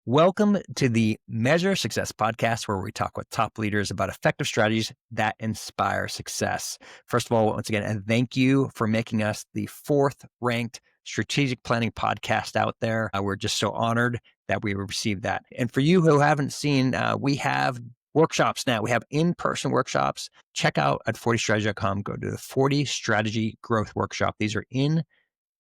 Welcome to the Measure Success podcast, where we talk with top leaders about effective strategies that inspire success. First of all, once again, and thank you for making us the fourth ranked strategic planning podcast out there. We're just so honored that we received that. And for you who haven't seen, we have workshops now. We have in-person workshops. Check out at 40strategy.com. Go to the 40 Strategy Growth Workshop. These are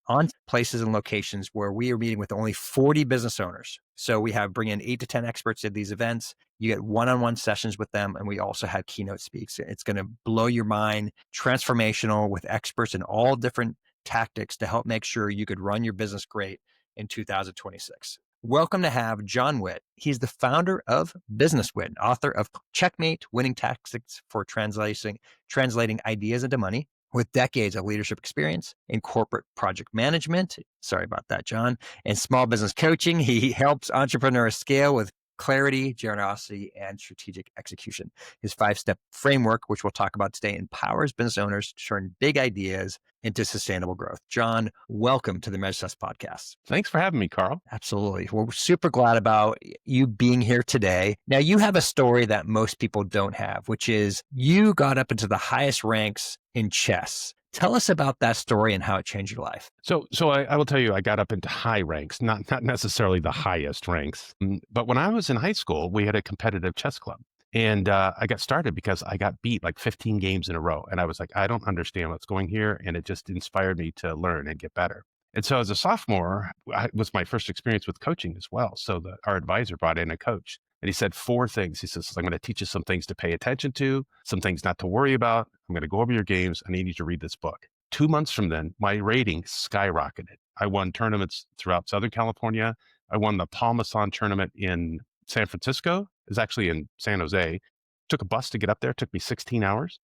on places and locations where we are meeting with only 40 business owners. So we have bring in 8 to 10 experts at these events. You get one-on-one sessions with them. And we also have keynote speaks. It's going to blow your mind, transformational with experts in all different tactics to help make sure you could run your business great in 2026. Welcome to have John Whitt. He's the founder of Business Whitt, author of Checkmate, Winning Tactics for Translating Ideas into Money, with decades of leadership experience in corporate project management. Sorry about that, John. And small business coaching. He helps entrepreneurs scale with clarity, generosity, and strategic execution. His 5-step framework, which we'll talk about today, empowers business owners to turn big ideas into sustainable growth. John, welcome to the Measure Success podcast. Thanks for having me, Carl. Absolutely. We're super glad about you being here today. Now, you have a story that most people don't have, which is you got up into the highest ranks in chess. Tell us about that story and how it changed your life. So I will tell you, I got up into high ranks, not necessarily the highest ranks. But when I was in high school, we had a competitive chess club. And I got started because I got beat like 15 games in a row. And I was like, I don't understand what's going here. And it just inspired me to learn and get better. And so as a sophomore, it was my first experience with coaching as well. So our advisor brought in a coach. And he said 4 things. He says, I'm going to teach you some things to pay attention to, some things not to worry about. I'm going to go over your games. I need you to read this book. 2 months from then, my rating skyrocketed. I won tournaments throughout Southern California. I won the Palmason tournament in San Francisco. It was actually in San Jose. Took a bus to get up there. It took me 16 hours.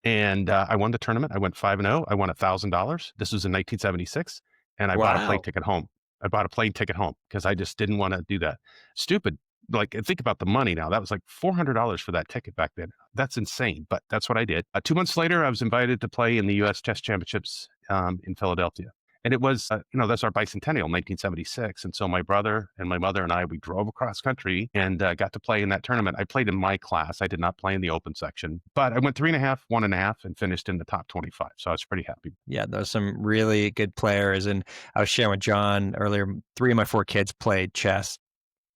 And I won the tournament. I went 5-0. I won $1,000. This was in 1976. And I bought a plane ticket home. I bought a plane ticket home because I just didn't want to do that. Stupid. Like, think about the money now. That was like $400 for that ticket back then. That's insane, but that's what I did. 2 months later, I was invited to play in the U.S. Chess Championships in Philadelphia. And it was, that's our bicentennial, 1976. And so my brother and my mother and I, we drove across country and got to play in that tournament. I played in my class. I did not play in the open section, but I went 3.5, 1.5, and finished in the top 25. So I was pretty happy. Yeah, those are some really good players. And I was sharing with John earlier, 3 of my 4 kids played chess.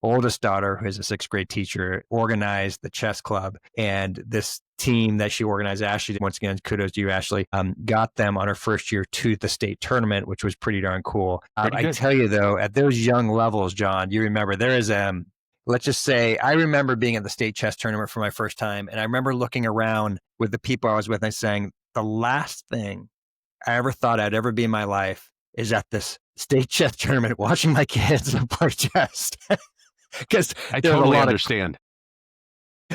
Oldest daughter, who is a 6th grade teacher, organized the chess club. And this team that she organized, Ashley, once again, kudos to you, Ashley, got them on her first year to the state tournament, which was pretty darn cool. I tell you, though, at those young levels, John, you remember there is, let's just say, I remember being at the state chess tournament for my first time. And I remember looking around with the people I was with and saying, the last thing I ever thought I'd ever be in my life is at this state chess tournament watching my kids play chess. Because I totally understand.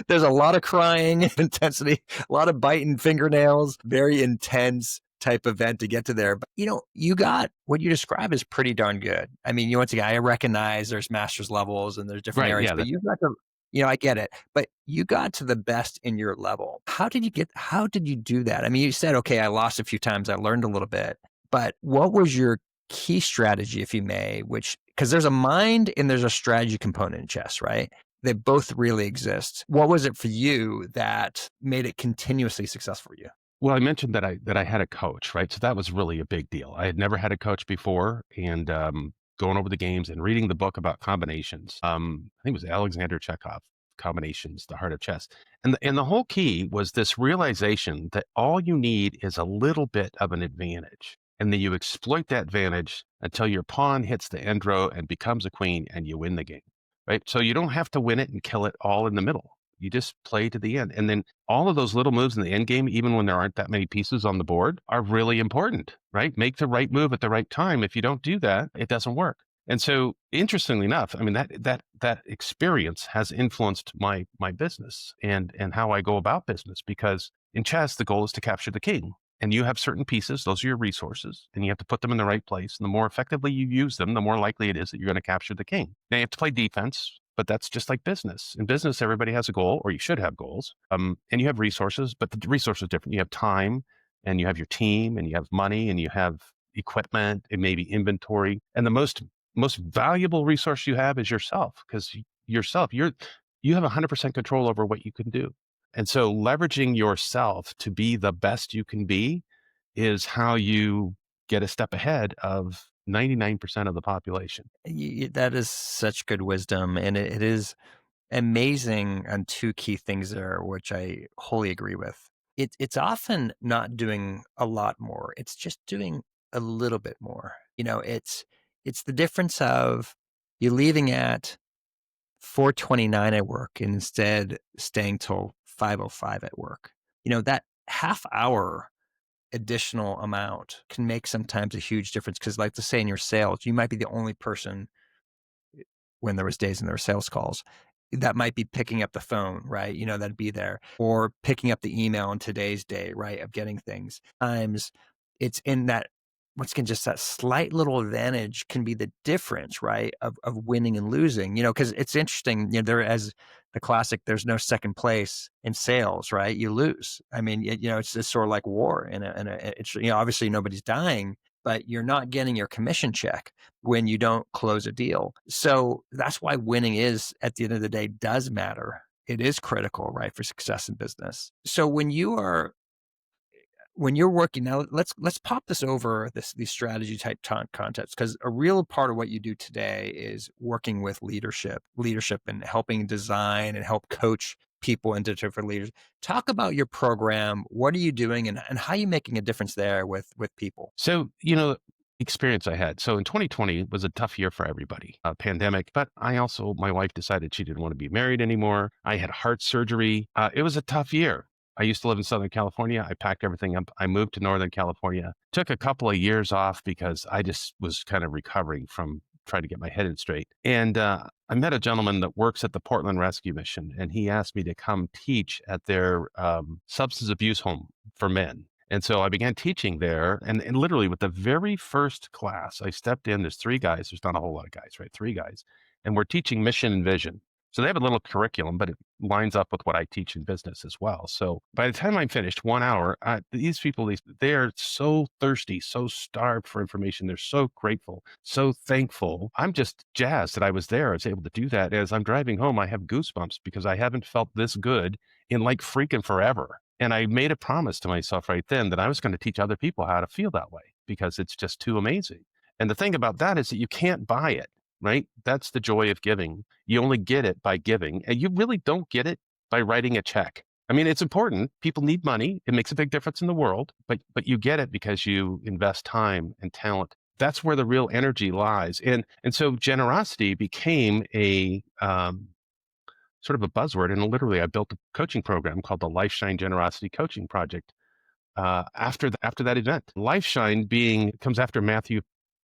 There's a lot of crying, intensity, a lot of biting fingernails, very intense type event to get to there. But, you got what you describe is pretty darn good. I mean, once again, I recognize there's master's levels and there's different areas, but you got to, I get it, but you got to the best in your level. How did you do that? I mean, you said, okay, I lost a few times. I learned a little bit, but what was your key strategy, if you may, because there's a mind and there's a strategy component in chess, right? They both really exist. What was it for you that made it continuously successful for you? Well, I mentioned that I had a coach, right? So that was really a big deal. I had never had a coach before, and going over the games and reading the book about combinations. I think it was Alexander Chekhov, Combinations, The Heart of Chess. And the whole key was this realization that all you need is a little bit of an advantage. And then you exploit that advantage until your pawn hits the end row and becomes a queen and you win the game, right? So you don't have to win it and kill it all in the middle. You just play to the end. And then all of those little moves in the end game, even when there aren't that many pieces on the board, are really important, right? Make the right move at the right time. If you don't do that, it doesn't work. And so interestingly enough, I mean, that experience has influenced my business and how I go about business, because in chess, the goal is to capture the king. And you have certain pieces, those are your resources, and you have to put them in the right place. And the more effectively you use them, the more likely it is that you're going to capture the king. Now you have to play defense, but that's just like business. In business, everybody has a goal, or you should have goals. And you have resources, but the resources are different. You have time, and you have your team, and you have money, and you have equipment, and maybe inventory. And the most most valuable resource you have is yourself, because yourself, you have 100% control over what you can do. And so leveraging yourself to be the best you can be is how you get a step ahead of 99% of the population. That is such good wisdom. And it is amazing on two key things there, which I wholly agree with. It's often not doing a lot more. It's just doing a little bit more. It's the difference of you leaving at 4:29 at work and instead staying till 5:05 at work. That half hour additional amount can make sometimes a huge difference because, like to say in your sales, you might be the only person when there was days and there were sales calls that might be picking up the phone, right? That'd be there, or picking up the email in today's day, right? Of getting things. Times it's in that once again, just that slight little advantage can be the difference, right? Of winning and losing, because it's interesting, there as the classic, there's no second place in sales, right? You lose. I mean, it's just sort of like war it's, obviously nobody's dying, but you're not getting your commission check when you don't close a deal. So that's why winning is, at the end of the day, does matter. It is critical, right, for success in business. So when you're working now, let's pop this over these strategy type concepts, because a real part of what you do today is working with leadership and helping design and help coach people into different leaders. Talk about your program. What are you doing, and how are you making a difference there with people? So, experience I had. So in 2020 was a tough year for everybody, a pandemic, but my wife decided she didn't want to be married anymore. I had heart surgery. It was a tough year. I used to live in Southern California. I packed everything up. I moved to Northern California, took a couple of years off because I just was kind of recovering from trying to get my head in straight. And I met a gentleman that works at the Portland Rescue Mission, and he asked me to come teach at their substance abuse home for men. And so I began teaching there. And literally with the very first class, I stepped in. There's three guys. There's not a whole lot of guys, right? Three guys. And we're teaching mission and vision. So they have a little curriculum, but it lines up with what I teach in business as well. So by the time I'm finished, 1 hour, these people, they are so thirsty, so starved for information. They're so grateful, so thankful. I'm just jazzed that I was there. I was able to do that. As I'm driving home, I have goosebumps because I haven't felt this good in like freaking forever. And I made a promise to myself right then that I was going to teach other people how to feel that way because it's just too amazing. And the thing about that is that you can't buy it, right? That's the joy of giving. You only get it by giving, and you really don't get it by writing a check. I mean, it's important. People need money. It makes a big difference in the world, but you get it because you invest time and talent. That's where the real energy lies. And so generosity became a sort of a buzzword. And literally, I built a coaching program called the Life Shine Generosity Coaching Project after that event. Life Shine being comes after Matthew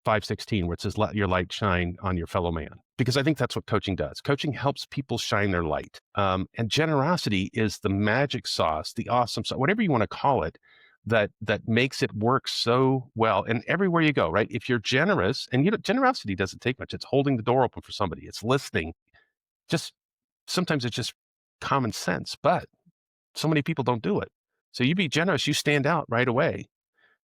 5:16, where it says, "Let your light shine on your fellow man." Because I think that's what coaching does. Coaching helps people shine their light, and generosity is the magic sauce, the awesome sauce, whatever you want to call it. That makes it work so well, and everywhere you go, right? If you're generous, and generosity doesn't take much. It's holding the door open for somebody. It's listening. Just sometimes it's just common sense, but so many people don't do it. So you be generous, you stand out right away.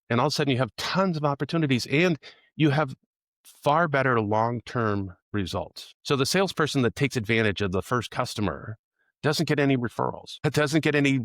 And all of a sudden you have tons of opportunities and you have far better long-term results. So the salesperson that takes advantage of the first customer doesn't get any referrals. It doesn't get any,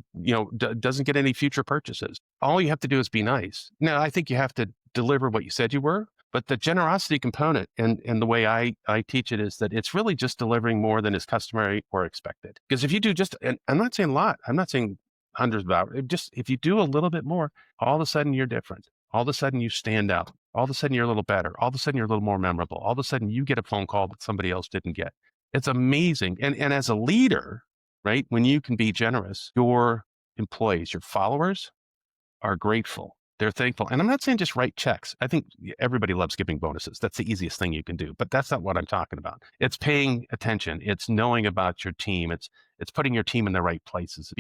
doesn't get any future purchases. All you have to do is be nice. Now, I think you have to deliver what you said you were, but the generosity component and the way I teach it is that it's really just delivering more than is customary or expected. Because if you do just, and I'm not saying a lot, I'm not saying hundreds of hours, just if you do a little bit more, all of a sudden you're different. All of a sudden you stand out. All of a sudden you're a little better. All of a sudden you're a little more memorable. All of a sudden you get a phone call that somebody else didn't get. It's amazing. And as a leader, right, when you can be generous, your employees, your followers are grateful. They're thankful. And I'm not saying just write checks. I think everybody loves giving bonuses. That's the easiest thing you can do, but that's not what I'm talking about. It's paying attention. It's knowing about your team. It's putting your team in the right places,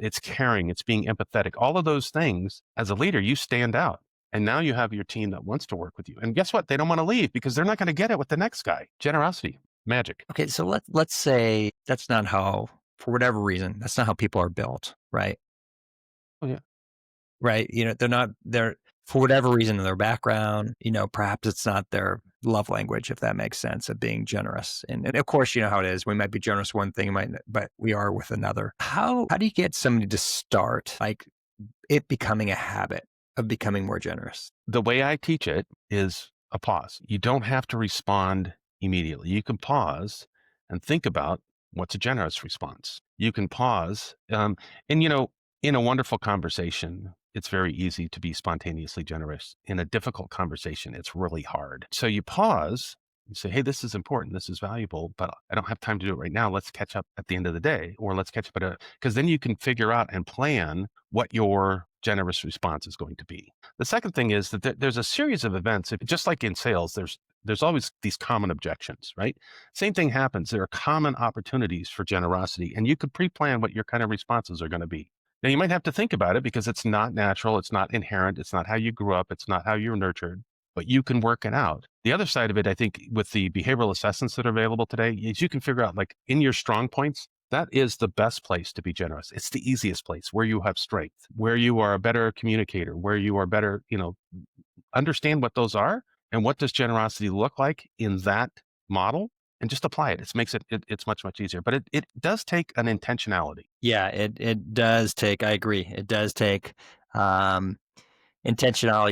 it's caring, it's being empathetic. All of those things, as a leader, you stand out. And now you have your team that wants to work with you. And guess what? They don't want to leave because they're not going to get it with the next guy. Generosity, magic. Okay, so let's say that's not how, for whatever reason, that's not how people are built, right? Oh, yeah. Right. They're for whatever reason in their background, perhaps it's not their love language, if that makes sense, of being generous. And of course, you know how it is. We might be generous one thing, but we are with another. How do you get somebody to start like it becoming a habit of becoming more generous? The way I teach it is a pause. You don't have to respond immediately. You can pause and think about what's a generous response. You can pause. And, in a wonderful conversation, it's very easy to be spontaneously generous. In a difficult conversation, it's really hard. So you pause. You say, hey, this is important. This is valuable, but I don't have time to do it right now. Let's catch up at the end of the day, or let's catch up because then you can figure out and plan what your generous response is going to be. The second thing is that there's a series of events. Just like in sales, there's always these common objections, right? Same thing happens. There are common opportunities for generosity, and you could pre-plan what your kind of responses are going to be. Now, you might have to think about it because it's not natural, it's not inherent, it's not how you grew up, it's not how you were nurtured, but you can work it out. The other side of it, I think, with the behavioral assessments that are available today, is you can figure out, like, in your strong points, that is the best place to be generous. It's the easiest place where you have strength, where you are a better communicator, where you are better, understand what those are and what does generosity look like in that model and just apply it. It makes it's much, much easier, but it does take an intentionality. Yeah, it does take, I agree. It does take intentionality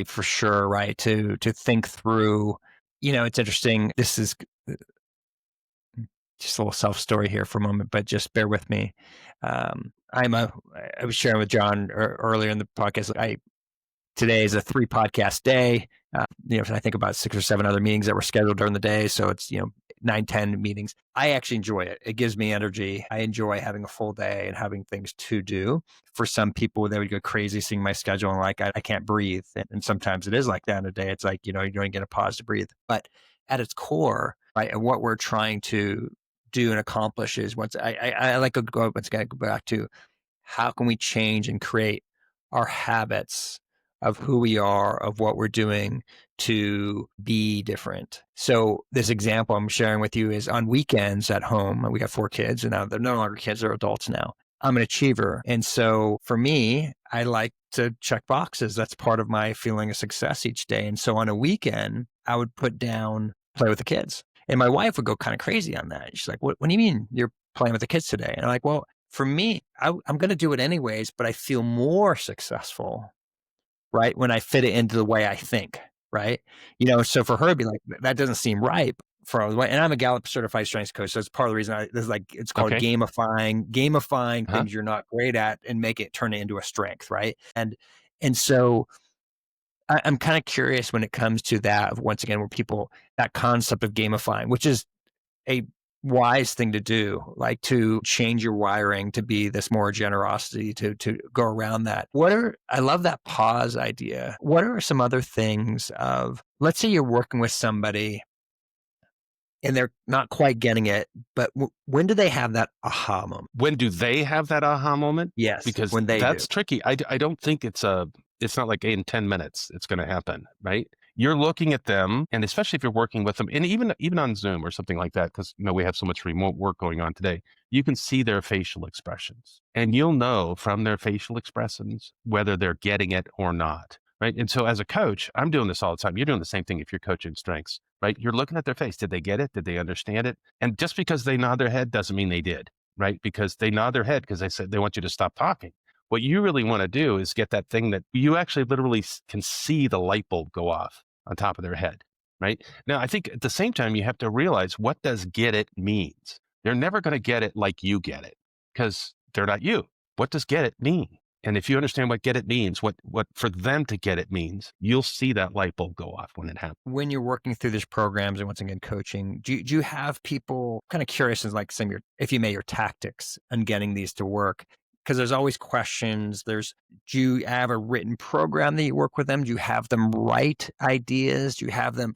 for sure, right? To think through, it's interesting. This is just a little self story here for a moment, but just bear with me. I was sharing with John earlier in the podcast. Today is a 3 podcast day. I think about 6 or 7 other meetings that were scheduled during the day. So it's, 9, 10 meetings. I actually enjoy it. It gives me energy. I enjoy having a full day and having things to do. For some people, they would go crazy seeing my schedule and like, I can't breathe. And sometimes it is like that in a day. It's like, you don't get a pause to breathe. But at its core, right, and what we're trying to do and accomplish is I like to go back to how can we change and create our habits of who we are, of what we're doing to be different. So this example I'm sharing with you is on weekends at home. We got 4 kids and now they're no longer kids, they're adults now. I'm an achiever. And so for me, I like to check boxes. That's part of my feeling of success each day. And so on a weekend, I would put down play with the kids. And my wife would go kind of crazy on that. She's like, what do you mean you're playing with the kids today? And I'm like, well, for me, I'm going to do it anyways, but I feel more successful, right, when I fit it into the way I think, right? So for her to be like, that doesn't seem right for us. And I'm a Gallup certified strengths coach. So it's part of the reason it's called Okay. gamifying Uh-huh. things you're not great at and turn it into a strength, right? And so I'm kind of curious when it comes to that, once again, where that concept of gamifying, which is a wise thing to do, like to change your wiring to be this more generosity to go around that. I love that pause idea. What are some other things of, let's say you're working with somebody and they're not quite getting it, but when do they have that aha moment? When do they have that aha moment? Yes, Because when they do. that's tricky. I don't think it's not like in 10 minutes it's going to happen, right? You're looking at them, and especially if you're working with them, and even on Zoom or something like that, because we have so much remote work going on today, you can see their facial expressions, and you'll know from their facial expressions whether they're getting it or not, right? And so as a coach, I'm doing this all the time. You're doing the same thing if you're coaching strengths, right? You're looking at their face. Did they get it? Did they understand it? And just because they nod their head doesn't mean they did, right? Because they nod their head because they said they want you to stop talking. What you really want to do is get that thing that you actually literally can see the light bulb go off on top of their head, right? Now, I think at the same time, you have to realize what does get it means. They're never going to get it like you get it because they're not you. What does get it mean? And if you understand what get it means, what for them to get it means, you'll see that light bulb go off when it happens. When you're working through these programs and once again coaching, do you have people kind of curious as like if you may, your tactics on getting these to work? Because there's always questions. Do you have a written program that you work with them? Do you have them write ideas? Do you have them,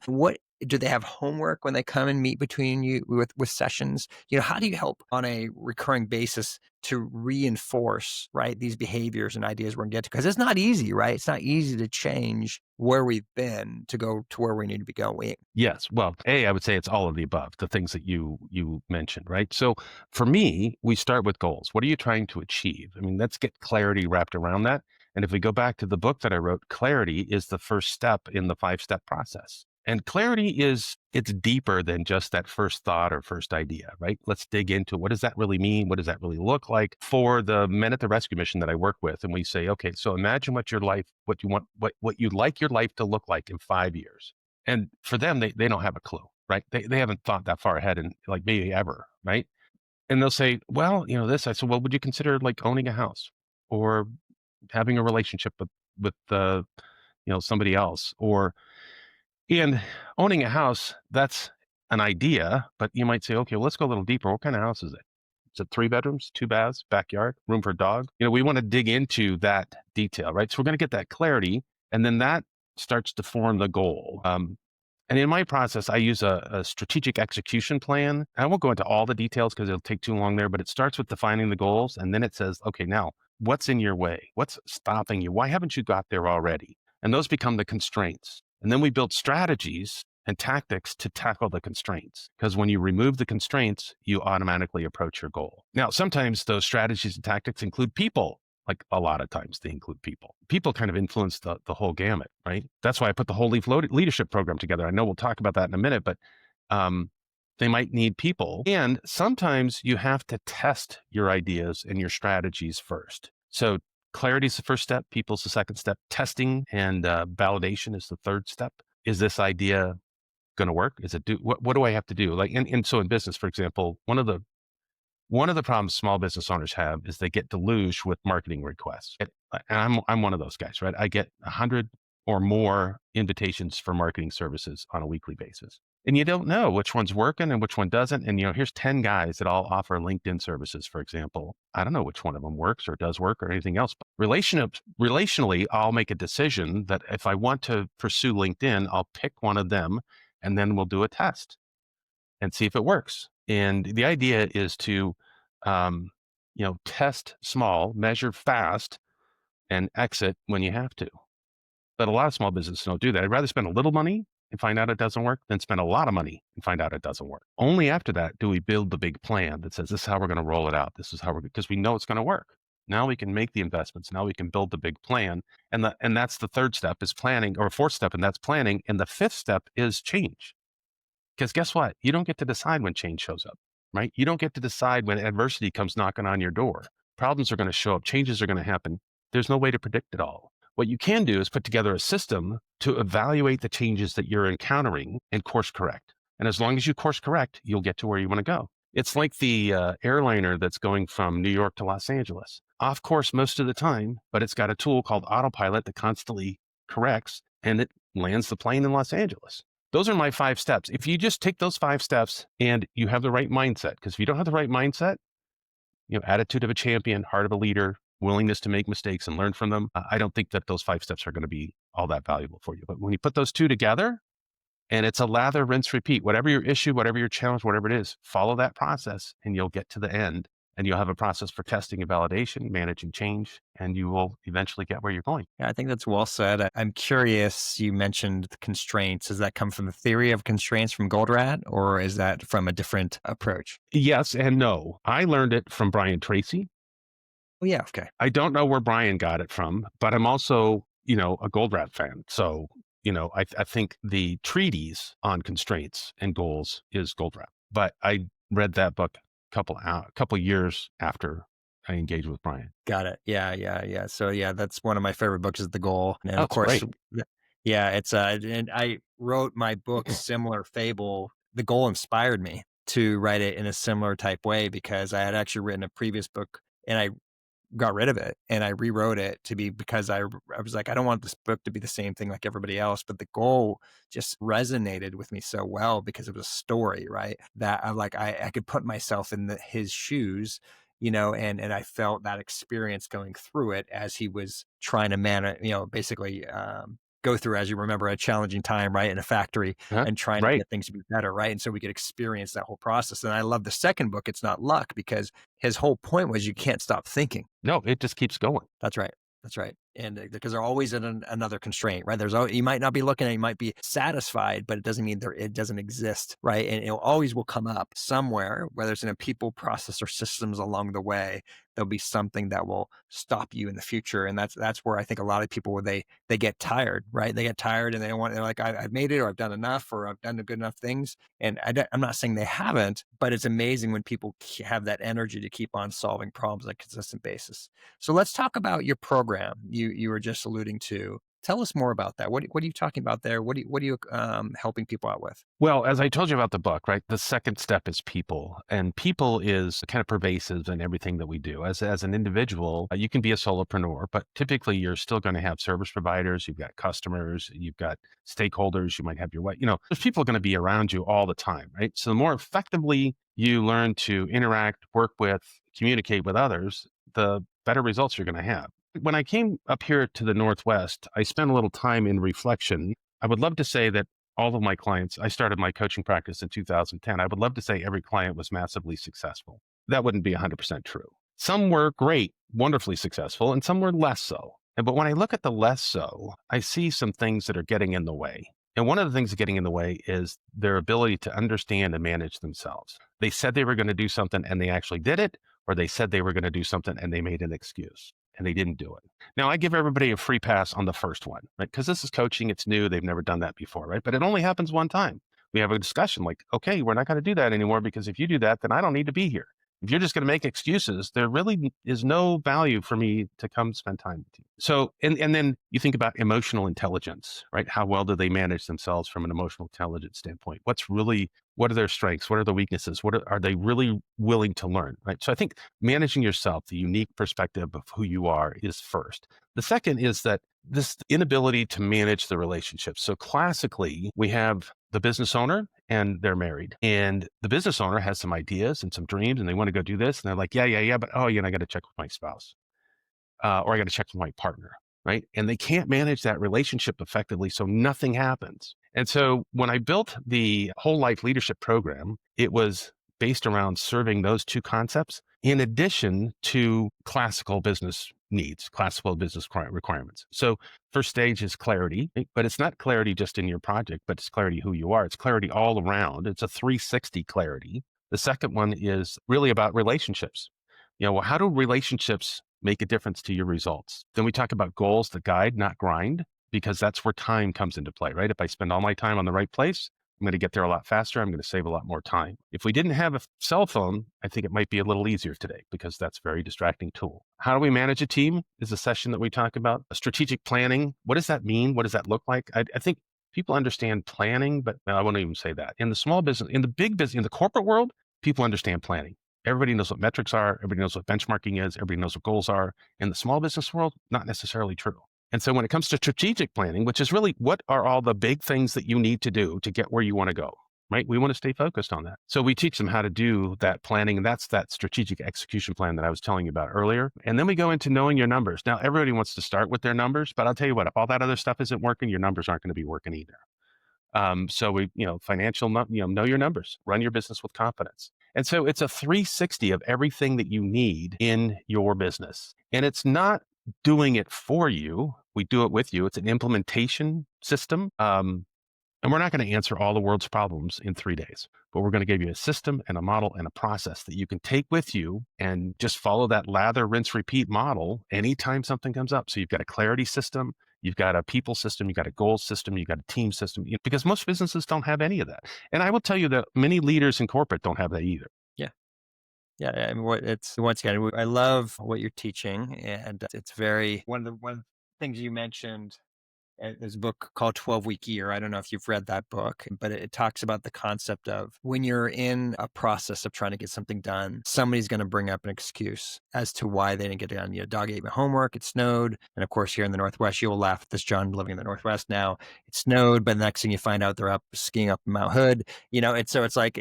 do they have homework when they come and meet between you with sessions? How do you help on a recurring basis to reinforce, right, these behaviors and ideas we're going to get to? Because it's not easy, right? It's not easy to change where we've been to go to where we need to be going. Yes. Well, I would say it's all of the above, the things that you mentioned, right? So for me, we start with goals. What are you trying to achieve? I mean, let's get clarity wrapped around that. And if we go back to the book that I wrote, clarity is the first step in the 5-step process. And clarity it's deeper than just that first thought or first idea, right? Let's dig into what does that really mean? What does that really look like for the men at the rescue mission that I work with? And we say, okay, so imagine what your life, what you want, what you'd like your life to look like in 5 years. And for them, they don't have a clue, right? They haven't thought that far ahead and like maybe ever, right? And they'll say, well, this. I said, well, would you consider like owning a house or having a relationship with somebody else or and owning a house, that's an idea, but you might say, okay, well, let's go a little deeper. What kind of house is it? Is it 3 bedrooms, 2 baths, backyard, room for a dog? We want to dig into that detail, right? So we're going to get that clarity, and then that starts to form the goal. And in my process, I use a strategic execution plan. I won't go into all the details because it'll take too long there, but it starts with defining the goals. And then it says, okay, now what's in your way? What's stopping you? Why haven't you got there already? And those become the constraints. And then we build strategies and tactics to tackle the constraints. Because when you remove the constraints, you automatically approach your goal. Now, sometimes those strategies and tactics include people. Like a lot of times they include people. People kind of influence the whole gamut, right? That's why I put the whole leadership program together. I know we'll talk about that in a minute, but they might need people. And sometimes you have to test your ideas and your strategies first. So clarity is the first step. People's the second step. Testing and validation is the third step. Is this idea going to work? Is it what do I have to do? Like, and so in business, for example, one of the problems small business owners have is they get deluged with marketing requests. And I'm one of those guys, right? I get 100 or more invitations for marketing services on a weekly basis. And you don't know which one's working and which one doesn't. And here's 10 guys that all offer LinkedIn services, for example. I don't know which one of them works or does work or anything else. But relationally, I'll make a decision that if I want to pursue LinkedIn, I'll pick one of them and then we'll do a test and see if it works. And the idea is to, test small, measure fast, and exit when you have to. But a lot of small businesses don't do that. I'd rather spend a little money and find out it doesn't work than spend a lot of money and find out it doesn't work. Only after that do we build the big plan that says, this is how we're going to roll it out. This is how because we know it's going to work. Now we can make the investments. Now we can build the big plan. And that's the third step is planning, or fourth step, and that's planning. And the fifth step is change. Because guess what? You don't get to decide when change shows up, right? You don't get to decide when adversity comes knocking on your door. Problems are going to show up. Changes are going to happen. There's no way to predict it all. What you can do is put together a system to evaluate the changes that you're encountering and course correct. And as long as you course correct, you'll get to where you want to go. It's like the airliner that's going from New York to Los Angeles. Off course most of the time, but it's got a tool called autopilot that constantly corrects and it lands the plane in Los Angeles. Those are my 5 steps. If you just take those 5 steps and you have the right mindset, because if you don't have the right mindset, attitude of a champion, heart of a leader, willingness to make mistakes and learn from them, I don't think that those 5 steps are going to be all that valuable for you. But when you put those 2 together, and it's a lather, rinse, repeat, whatever your issue, whatever your challenge, whatever it is, follow that process and you'll get to the end. And you'll have a process for testing and validation, managing change, and you will eventually get where you're going. Yeah, I think that's well said. I'm curious, you mentioned the constraints. Does that come from the theory of constraints from Goldratt, or is that from a different approach? Yes and no. I learned it from Brian Tracy. Oh, yeah. Okay. I don't know where Brian got it from, but I'm also, a Goldratt fan. So, I think the treatise on constraints and goals is Goldratt. But I read that book couple years after I engaged with Brian. Got it. Yeah. So that's one of my favorite books is The Goal. And Oh, of course, great. yeah, it's and I wrote my book, Similar Fable. The Goal inspired me to write it in a similar type way because I had actually written a previous book and I got rid of it and I rewrote it to be because I was like, I don't want this book to be the same thing like everybody else. But The Goal just resonated with me so well because it was a story, right? That I'm like, I could put myself in his shoes, and I felt that experience going through it as he was trying to basically go through, as you remember, a challenging time, right, in a factory Huh? and trying to Right. get things to be better, right? And so we could experience that whole process. And I love the second book, It's Not Luck, because his whole point was you can't stop thinking. No, it just keeps going. That's right. That's right. And because they're always in another constraint, right? You might not be looking at it, you might be satisfied, but it doesn't mean it doesn't exist, right? And it always will come up somewhere, whether it's in a people, process, or systems along the way. There'll be something that will stop you in the future, and that's where I think a lot of people, where they get tired, right? They get tired and they're like, I've made it, or I've done enough, or I've done the good enough things. And I'm not saying they haven't, but it's amazing when people have that energy to keep on solving problems on a consistent basis. So let's talk about your program you were just alluding to. Tell us more about that. What are you talking about there? What are you helping people out with? Well, as I told you about the book, right? The second step is people, and people is kind of pervasive in everything that we do. As an individual, you can be a solopreneur, but typically you're still going to have service providers. You've got customers, you've got stakeholders. You might have your wife. There's people going to be around you all the time, right? So the more effectively you learn to interact, work with, communicate with others, the better results you're going to have. When I came up here to the Northwest, I spent a little time in reflection. I would love to say that all of my clients, I started my coaching practice in 2010. I would love to say every client was massively successful. That wouldn't be 100% true. Some were great, wonderfully successful, and some were less so. But when I look at the less so, I see some things that are getting in the way. And one of the things getting in the way is their ability to understand and manage themselves. They said they were going to do something and they actually did it, or they said they were going to do something and they made an excuse and they didn't do it. Now, I give everybody a free pass on the first one, right? Because this is coaching, it's new, they've never done that before, right? But it only happens one time. We have a discussion like, okay, we're not going to do that anymore, because if you do that, then I don't need to be here. If you're just going to make excuses, there really is no value for me to come spend time with you. So, and then you think about emotional intelligence, right? How well do they manage themselves from an emotional intelligence standpoint? What are their strengths? What are the weaknesses? Are they really willing to learn, right? So I think managing yourself, the unique perspective of who you are, is first. The second is that this inability to manage the relationship. So classically, we have the business owner and they're married. And the business owner has some ideas and some dreams and they want to go do this. And they're like, yeah, but I got to check with my spouse, or I got to check with my partner, right? And they can't manage that relationship effectively. So nothing happens. And so when I built the whole life leadership program, it was based around serving those two concepts in addition to classical business needs, classical business requirements. So first stage is clarity, right? But it's not clarity just in your project, but it's clarity who you are. It's clarity all around. It's a 360 clarity. The second one is really about relationships. Well, how do relationships make a difference to your results? Then we talk about goals that guide, not grind, because that's where time comes into play, right? If I spend all my time on the right place, I'm going to get there a lot faster. I'm going to save a lot more time. If we didn't have a cell phone, I think it might be a little easier today, because that's a very distracting tool. How do we manage a team is a session that we talk about. A strategic planning. What does that mean? What does that look like? I think people understand planning, but I won't even say that. In the small business, in the big business, in the corporate world, people understand planning. Everybody knows what metrics are. Everybody knows what benchmarking is. Everybody knows what goals are. In the small business world, not necessarily true. And so when it comes to strategic planning, which is really what are all the big things that you need to do to get where you want to go, right? We want to stay focused on that. So we teach them how to do that planning. And that's that strategic execution plan that I was telling you about earlier. And then we go into knowing your numbers. Now, everybody wants to start with their numbers, but I'll tell you what, if all that other stuff isn't working, your numbers aren't going to be working either. So we, financial, know your numbers, run your business with confidence. And so it's a 360 of everything that you need in your business. And it's not doing it for you. We do it with you. It's an implementation system. And we're not going to answer all the world's problems in 3 days, but we're going to give you a system and a model and a process that you can take with you and just follow that lather, rinse, repeat model anytime something comes up. So you've got a clarity system, you've got a people system, you've got a goals system, you've got a team system, because most businesses don't have any of that. And I will tell you that many leaders in corporate don't have that either. Yeah. Yeah. I mean, it's once again, I love what you're teaching, and it's very, one of the things you mentioned. There's a book called 12-Week Year. I don't know if you've read that book, but it talks about the concept of when you're in a process of trying to get something done, somebody's going to bring up an excuse as to why they didn't get it done. Dog ate my homework, it snowed. And of course, here in the Northwest, you'll laugh at this, John, living in the Northwest now. It snowed, but the next thing you find out, they're up skiing up Mount Hood. It's like,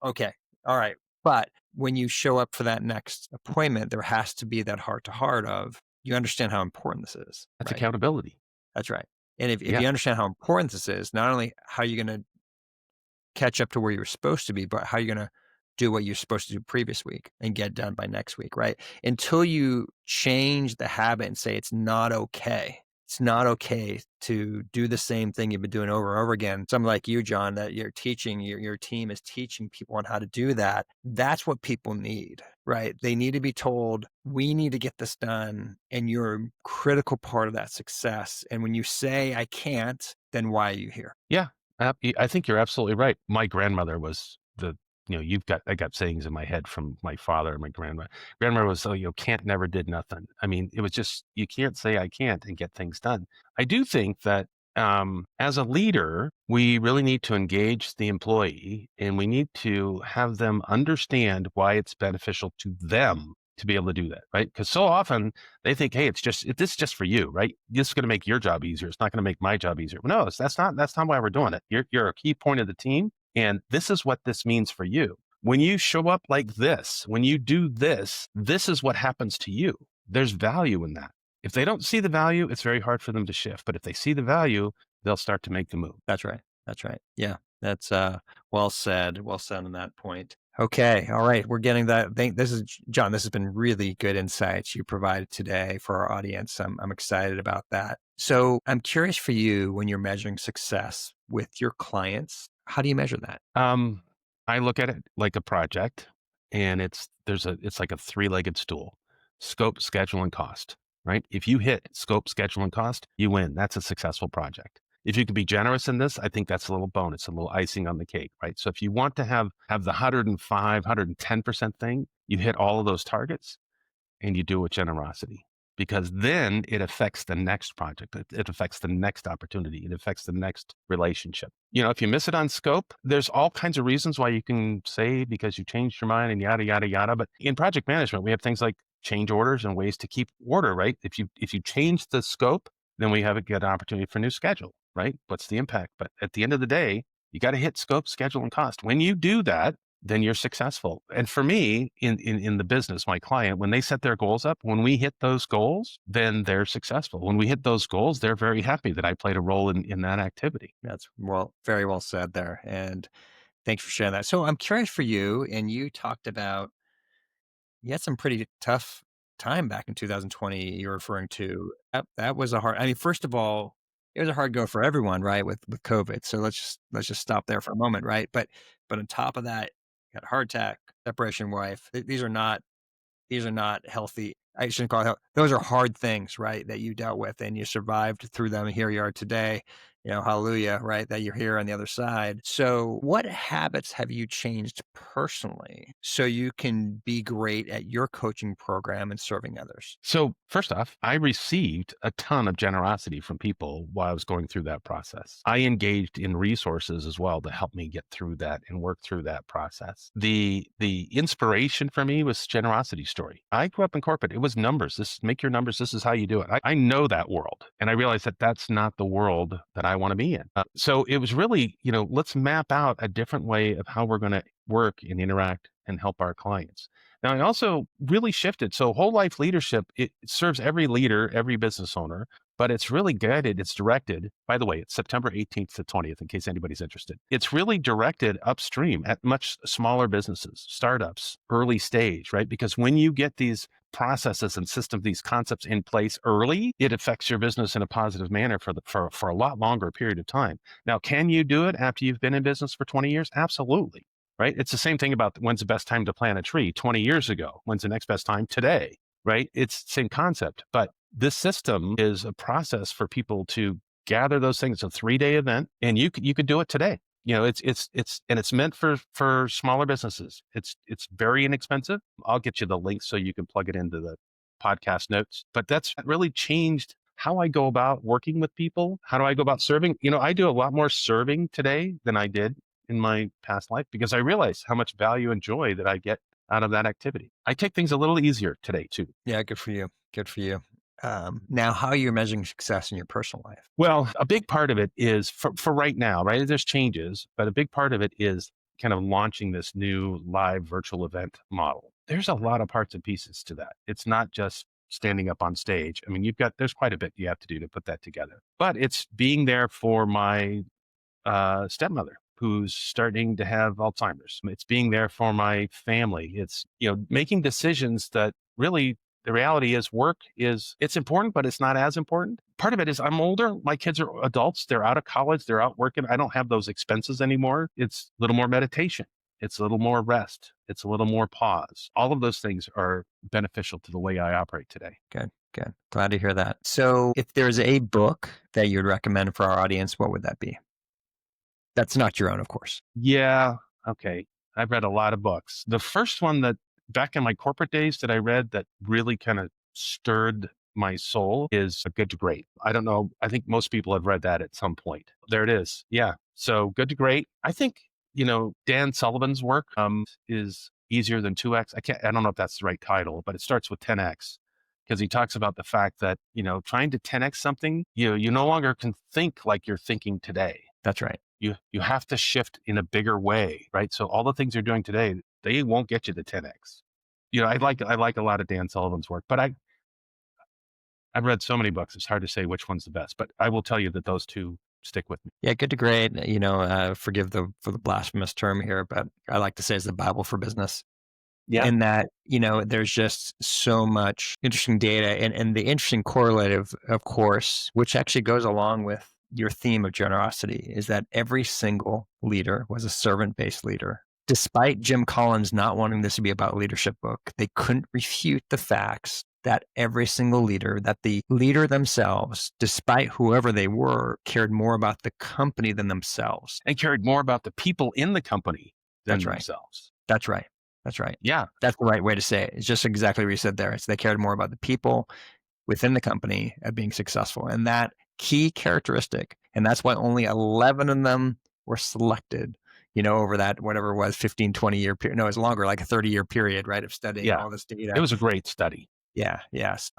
okay, all right. But when you show up for that next appointment, there has to be that heart to heart of, you understand how important this is. That's right? accountability. That's right. And if Yeah. you understand how important this is, not only how you're going to catch up to where you're supposed to be, but how you're going to do what you're supposed to do previous week and get done by next week, right? Until you change the habit and say it's not okay. It's not okay to do the same thing you've been doing over and over again. Something like you, John, that you're teaching, your team is teaching people on how to do that. That's what people need, right? They need to be told, we need to get this done. And you're a critical part of that success. And when you say, I can't, then why are you here? Yeah, I think you're absolutely right. My grandmother was I got sayings in my head from my father and my grandma. Grandmother was, can't, never, did, nothing. I mean, it was just, you can't say I can't and get things done. I do think that as a leader, we really need to engage the employee and we need to have them understand why it's beneficial to them to be able to do that, right? Because so often they think, hey, this is just for you, right? This is going to make your job easier. It's not going to make my job easier. No, that's not why we're doing it. You're a key point of the team, and this is what this means for you. When you show up like this, when you do this, this is what happens to you. There's value in that. If they don't see the value, it's very hard for them to shift. But if they see the value, they'll start to make the move. That's right. That's right. Yeah. That's well said. Well said on that point. Okay. All right. We're getting that. This is John. This has been really good insights you provided today for our audience. I'm excited about that. So I'm curious for you when you're measuring success with your clients, how do you measure that? I look at it like a project, and it's like a three-legged stool: scope, schedule, and cost. Right? If you hit scope, schedule, and cost, you win. That's a successful project. If you can be generous in this, I think that's a little bonus, a little icing on the cake, right? So if you want to have the 105, 110% thing, you hit all of those targets and you do it with generosity, because then it affects the next project. It affects the next opportunity. It affects the next relationship. If you miss it on scope, there's all kinds of reasons why you can say because you changed your mind and yada, yada, yada. But in project management, we have things like change orders and ways to keep order, right? If you change the scope, then we have a good opportunity for a new schedule, right? What's the impact? But at the end of the day, you got to hit scope, schedule, and cost. When you do that, then you're successful. And for me, in the business, my client, when they set their goals up, when we hit those goals, then they're successful. When we hit those goals, they're very happy that I played a role in that activity. That's very well said there. And thanks for sharing that. So I'm curious for you, and you talked about you had some pretty tough time back in 2020 you're referring to. That was a hard I mean, first of all, it was a hard go for everyone, right, with COVID. So let's just stop there for a moment, right? But on top of that, you got a heart attack, separation wife. These are not healthy. I shouldn't call it health. Those are hard things, right, that you dealt with and you survived through them. And here you are today, hallelujah, right, that you're here on the other side. So, what habits have you changed personally so you can be great at your coaching program and serving others? So first off, I received a ton of generosity from people while I was going through that process. I engaged in resources as well to help me get through that and work through that process. The inspiration for me was generosity story. I grew up in corporate. It was numbers. This make your numbers. This is how you do it. I know that world, and I realized that that's not the world that I want to be in. So it was really, let's map out a different way of how we're going to work and interact and help our clients. Now, I also really shifted. So whole life leadership, it serves every leader, every business owner, but it's really guided. It's directed, by the way, it's September 18th to 20th, in case anybody's interested. It's really directed upstream at much smaller businesses, startups, early stage, right? Because when you get these processes and systems, these concepts in place early, it affects your business in a positive manner for a lot longer period of time. Now, can you do it after you've been in business for 20 years? Absolutely. Right? It's the same thing about when's the best time to plant a tree 20 years ago. When's the next best time today? Right? It's the same concept. But this system is a process for people to gather those things. It's a 3-day event, and you could do it today. It's meant for smaller businesses. It's very inexpensive. I'll get you the link so you can plug it into the podcast notes. But that's really changed how I go about working with people. How do I go about serving? I do a lot more serving today than I did in my past life, because I realize how much value and joy that I get out of that activity. I take things a little easier today too. Yeah, good for you. Good for you. Now, how are you measuring success in your personal life? Well, a big part of it is for right now, right? There's changes, but a big part of it is kind of launching this new live virtual event model. There's a lot of parts and pieces to that. It's not just standing up on stage. I mean, there's quite a bit you have to do to put that together, but it's being there for my stepmother, who's starting to have Alzheimer's. It's being there for my family. It's, making decisions that really the reality is it's important, but it's not as important. Part of it is I'm older. My kids are adults. They're out of college. They're out working. I don't have those expenses anymore. It's a little more meditation. It's a little more rest. It's a little more pause. All of those things are beneficial to the way I operate today. Good, good. Glad to hear that. So if there's a book that you'd recommend for our audience, what would that be? That's not your own, of course. Yeah. Okay. I've read a lot of books. The first one that back in my corporate days that I read that really kind of stirred my soul is Good to Great. I don't know. I think most people have read that at some point. There it is. Yeah. So Good to Great. I think, Dan Sullivan's work is easier than 2X. I don't know if that's the right title, but it starts with 10X because he talks about the fact that, trying to 10X something, you no longer can think like you're thinking today. That's right. You have to shift in a bigger way, right? So all the things you're doing today, they won't get you to 10X. I like a lot of Dan Sullivan's work, but I've read so many books. It's hard to say which one's the best, but I will tell you that those two stick with me. Yeah, Good to Great. Forgive for the blasphemous term here, but I like to say it's the Bible for business. Yeah. In that, there's just so much interesting data and the interesting correlative, of course, which actually goes along with your theme of generosity, is that every single leader was a servant-based leader. Despite Jim Collins not wanting this to be about a leadership book, they couldn't refute the facts that every single leader, that the leader themselves, despite whoever they were, cared more about the company than themselves. And cared more about the people in the company than That's right. themselves. That's right. That's right. Yeah. That's the right way to say it. It's just exactly what you said there. It's they cared more about the people within the company of being successful. And that key characteristic, and that's why only 11 of them were selected, over that, whatever it was, 15, 20 year period. No, it was longer, like a 30-year period, right, of studying all this data. It was a great study. Yeah. Yes.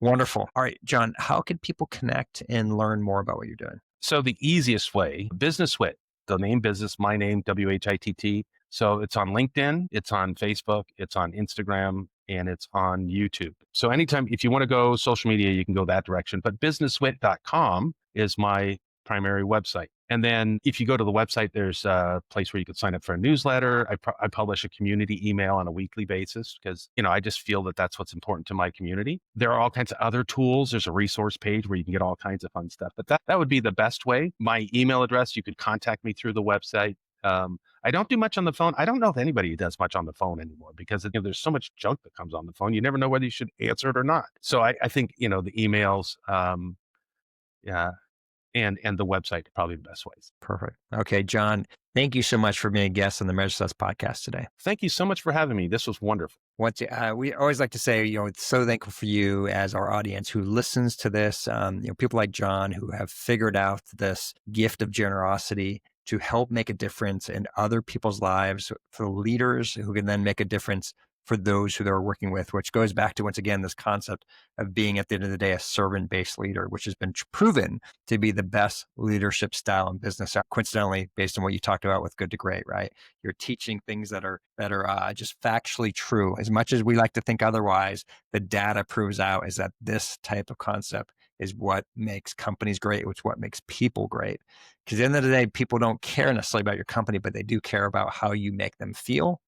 Wonderful. All right, John, how could people connect and learn more about what you're doing? So the easiest way, Business Whitt, the name business, my name, WHITT. So it's on LinkedIn, it's on Facebook, it's on Instagram, and it's on YouTube. So anytime, if you want to go social media, you can go that direction. But businesswhitt.com is my primary website. And then if you go to the website, there's a place where you can sign up for a newsletter. I publish a community email on a weekly basis because, I just feel that that's what's important to my community. There are all kinds of other tools. There's a resource page where you can get all kinds of fun stuff. But that would be the best way. My email address, you could contact me through the website. I don't do much on the phone. I don't know if anybody does much on the phone anymore because there's so much junk that comes on the phone. You never know whether you should answer it or not. So I think, the emails, and the website are probably the best ways. Perfect. Okay, John, thank you so much for being a guest on the Measure Success podcast today. Thank you so much for having me. This was wonderful. We always like to say, it's so thankful for you as our audience who listens to this. People like John who have figured out this gift of generosity to help make a difference in other people's lives, for leaders who can then make a difference for those who they're working with, which goes back to, once again, this concept of being, at the end of the day, a servant-based leader, which has been proven to be the best leadership style in business. Coincidentally, based on what you talked about with Good to Great, right? You're teaching things that are just factually true. As much as we like to think otherwise, the data proves out is that this type of concept is what makes companies great, which is what makes people great. Because at the end of the day, people don't care necessarily about your company, but they do care about how you make them feel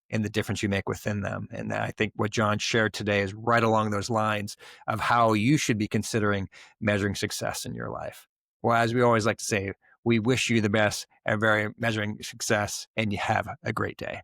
and the difference you make within them. And I think what John shared today is right along those lines of how you should be considering measuring success in your life. Well, as we always like to say, we wish you the best at measuring success, and you have a great day.